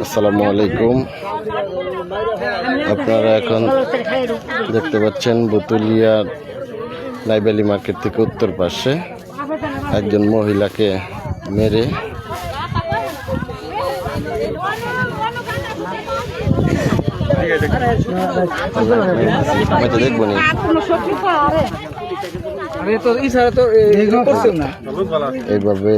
আসসালামু আলাইকুম। আপনারা এখন দেখতে পাচ্ছেন বুতুলিয়া নাইবালি মার্কেট থেকে উত্তর পাশে একজন মহিলাকে মেরে দেখবো নি এইভাবে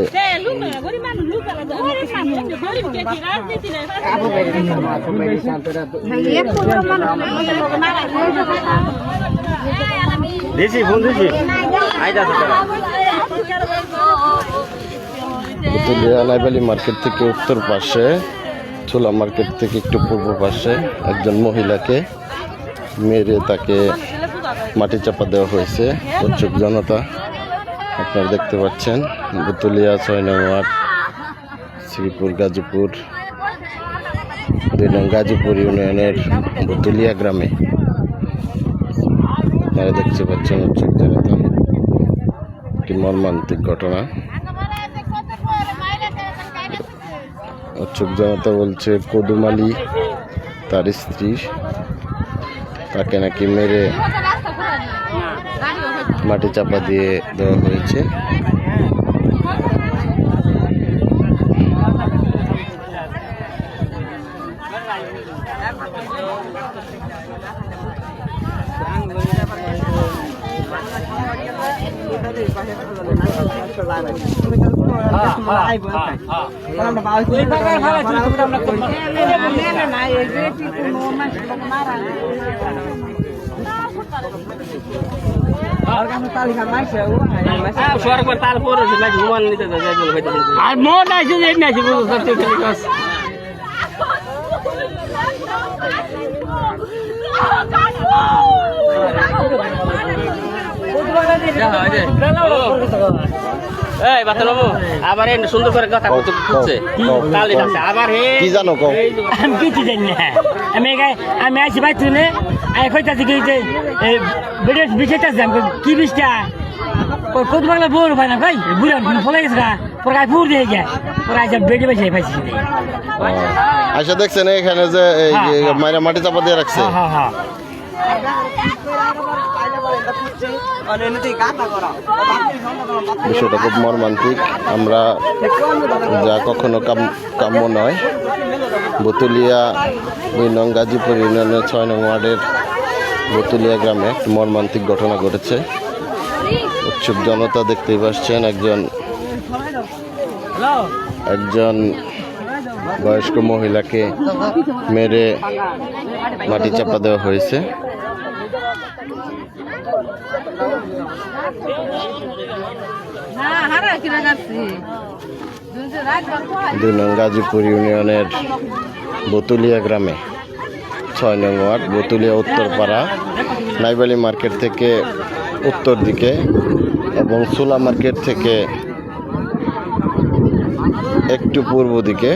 বুতুলিয়া নাইবালি মার্কেট থেকে উত্তর পাশে ছোলা মার্কেট থেকে একটু পূর্ব পাশে একজন মহিলাকে মেরে তাকে মাটি চাপা দেওয়া হয়েছে। উৎসুক জনতা আপনারা দেখতে পাচ্ছেন বুতুলিয়া ৬ নং ওয়ার্ড শ্রীপুর গাজীপুর ২ নং গাজীপুর ইউনিয়নের বুতুলিয়া গ্রামে আপনারা দেখতে পাচ্ছেন উৎসুক জনতা। একটি মর্মান্তিক ঘটনা। উৎসুক জনতা বলছে কদুমালি তার স্ত্রী তাকে নাকি মেরে মাটি চাপা দিয়ে দেওয়া হয়েছে। আবার সুন্দর করে কথা বলছে কি জানো আমি কিছু জানি না। আমি আসি ভাই তুলে কি বিষটা কত বাংলা বড় ভাই না ভাই বুড়া ফলে গেছে পরে ফুর দিয়ে যায় পরে বেডে বেঁচে পাইছি। আচ্ছা দেখছেন এখানে যে মায়েরা মাটি চাপা দিয়ে রাখছে। বিষয়টা খুব মর্মান্তিক। আমরা যা কখনো কাম্য নয়। বুতুলিয়া ২ নং গাজীপুর ইউনিয়নের ৬ নং ওয়ার্ডের বুতুলিয়া গ্রামে একটি মর্মান্তিক ঘটনা ঘটেছে। উৎসুক জনতা দেখতেই পাচ্ছেন একজন বয়স্ক মহিলাকে মেরে মাটি চাপা দেওয়া হয়েছে। দুই নং গাজীপুর ইউনিয়নের বুতুলিয়া গ্রামে ৬ নং ওয়ার্ড বুতুলিয়া উত্তরপাড়া নাইবালি মার্কেট থেকে উত্তর দিকে এবং ছোলা মার্কেট থেকে একটু পূর্ব দিকে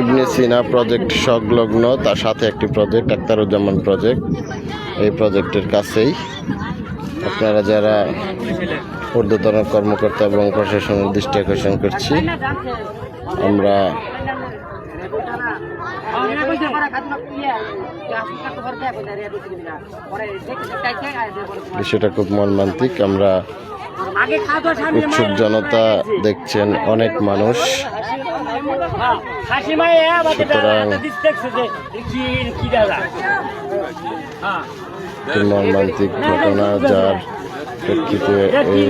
ইবনে সিনা প্রজেক্ট সংলগ্ন, তার সাথে একটি প্রজেক্ট আখতারুজ্জামান প্রজেক্ট। এই প্রজেক্টের কাছেই আপনারা যারা ঊর্ধ্বতন কর্মকর্তা এবং প্রশাসনের দৃষ্টি আকর্ষণ করছি, আমরা বিষয়টা খুব মর্মান্তিক। আমরা উৎসুক জনতা দেখছেন, অনেক মানুষ। সুতরাং মর্মান্তিক ঘটনা যার প্রেক্ষিতে এই